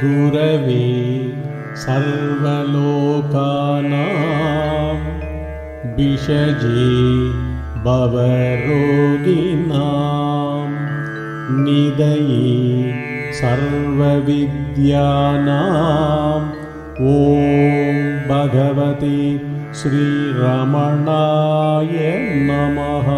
गुरवे सर्वलोकानां विषजे भवरोगिणां निधये सर्वविद्यानां ॐ भगवते श्रीरमणाय नमः।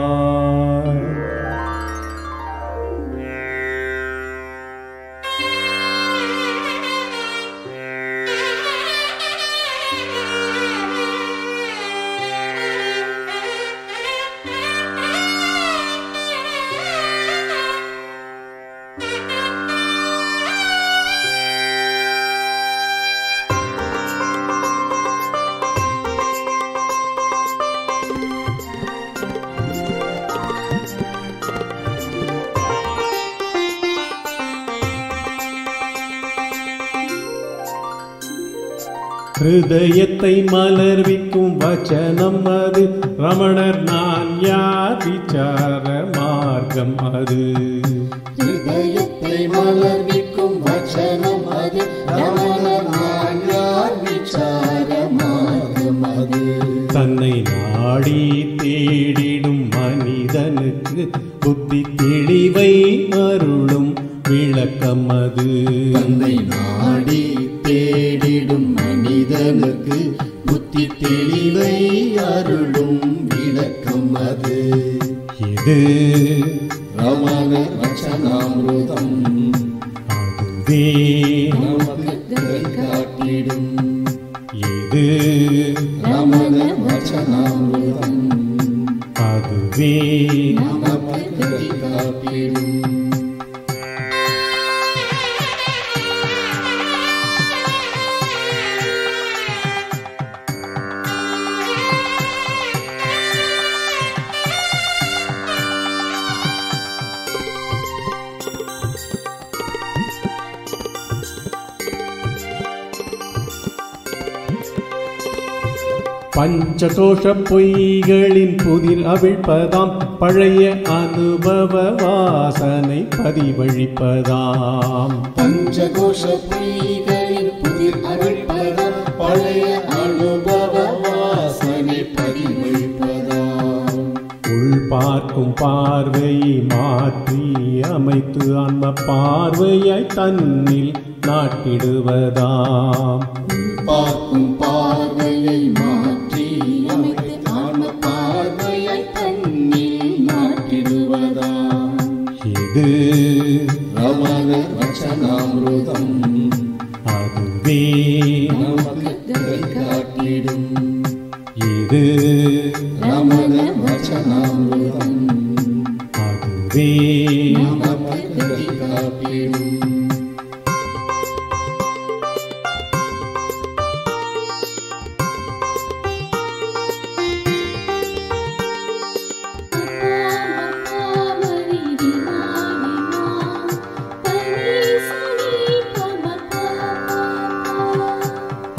ஹிருதயத்தை மலர்விக்கும் வச்சனம் அது, ரமணர் நான் யார் விசார மார்க்கம் அது. ஹிருதயத்தை மலர்விக்கும் வச்சனம் அது, ரமணர் நான் யார் விசார மார்க்கம் அது. தன்னை நாடி தேடிடும் மனிதனுக்கு புத்தி தெளிவை அருளும் விளக்கம் அது. தன்னை நாடி தேடிடும் மனிதனுக்கு புத்தி தெளிவை அருளும் விளக்கம் அது. இது ரமண வச்சனாமிருதம், அதுவே நமக்கு காட்டிடும். இது ரமண வச்சனாமிருதம், அதுவே நமக்கு காட்டிடும். பஞ்சகோஷ பொய்களின் புதிர் அவிழ்ப்பதாம், பழைய அனுபவ வாசனை பதிவழிப்பதாம். பஞ்சகோஷ பொய்களின் புதிர் அவிழ்ப்பதாம், பழைய அனுபவ வாசனை பதிவழிப்பதாம். உள் பார்க்கும் பார்வையை மாற்றி அமைத்து ஆன்ம பார்வையாய் தன்னில் நாட்டிடுவதாம். பார்க்கும் பார்வையை மாற்றி அமைத்து ஆன்ம பார்வையை தன்னில் நாட்டிடுவதாம். இது ரமண வச்சனாமிருதம், அதுவே நமக்கு காட்டிடும். இது ரமண வச்சனாமிருதம், அதுவே நமக்கு காட்டிடும்.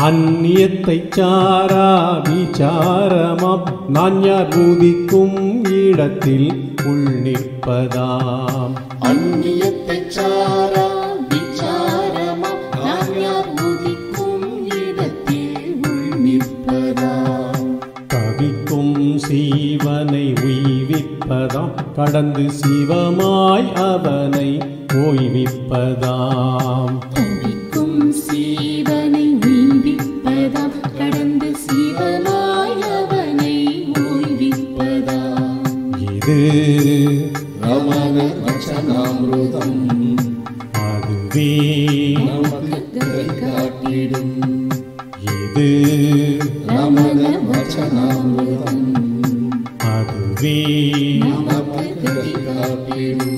அந்நியத்தை சாரா விசாரமாம், நான் யார் உதிக்கும் இடத்தில் உள் நிற்பதாம். அந்நியத்தை சாரா விசாரமாம், நான் யார் உதிக்கும் இடத்தில் உள் நிற்பதாம். தவிக்கும் சீவனை உய்விப்பதாம், கடந்து சிவமாய் அவனை ஓய்விப்பதாம். தவிக்கும் சீவனை உய்விப்பதாம், கடந்து சிவமாய் அவனை ஓய்விப்பதாம். இது ரமண வச்சனாமிருதம், அதுவே நமக்கு காட்டிடும். இது ரமண வச்சனாமிருதம், அதுவே நமக்கு காட்டிடும்.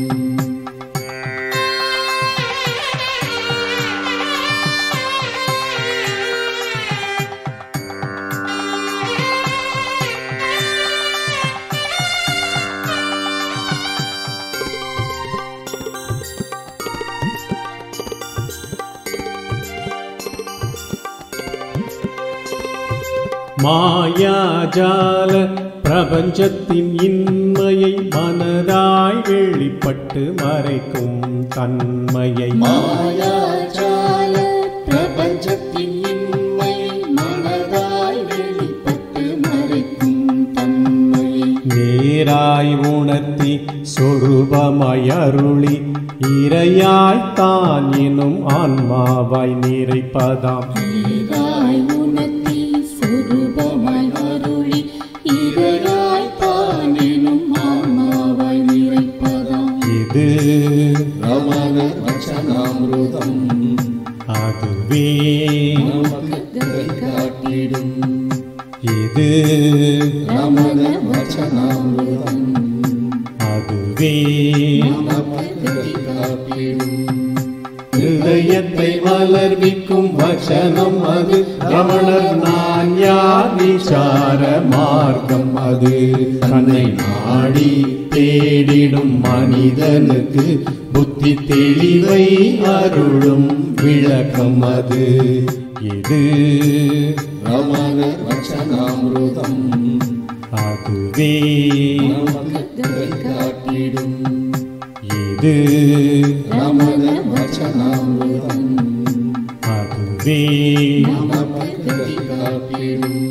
மாயாஜால பிரபஞ்சத்தின் இன்மையை மனதாய் வெளிப்பட்டு மறைக்கும் தன்மையை மாயாஜால நேராய் உணர்த்தி சொரூபமாய் அருளி இறையாய் தான் எனும் ஆன்மாவாய் நிறைப்பதாம். நேராய் உணர்த்தி சொரூபமாய் அருளி இறையாய் தான் எனும் ஆன்மாவாய் நிறைப்பதாம். இது ரமண வச்சனாமிருதம் அதுவே நமக்கு கதி காட்டிடும். இது ரமண வச்சனாமிருதம் அதுவே நமக்கு கதி காட்டிடும். ஹிருதயத்தை மலர்விக்கும் வசனம் அது. ரமணர் நான் யார் விசார மார்க்கம் அது. தன்னை நாடி தேடிடும் மனிதனுக்கு புத்தி தெளிவை அருளும் விளக்கம் அது. இது ரமண வச்சனாமிருதம் அதுவே நமக்கு கதி காட்டிடும். இது ரமண வச்சனாமிருதம் அதுவே நமக்கு கதி காட்டிடும்.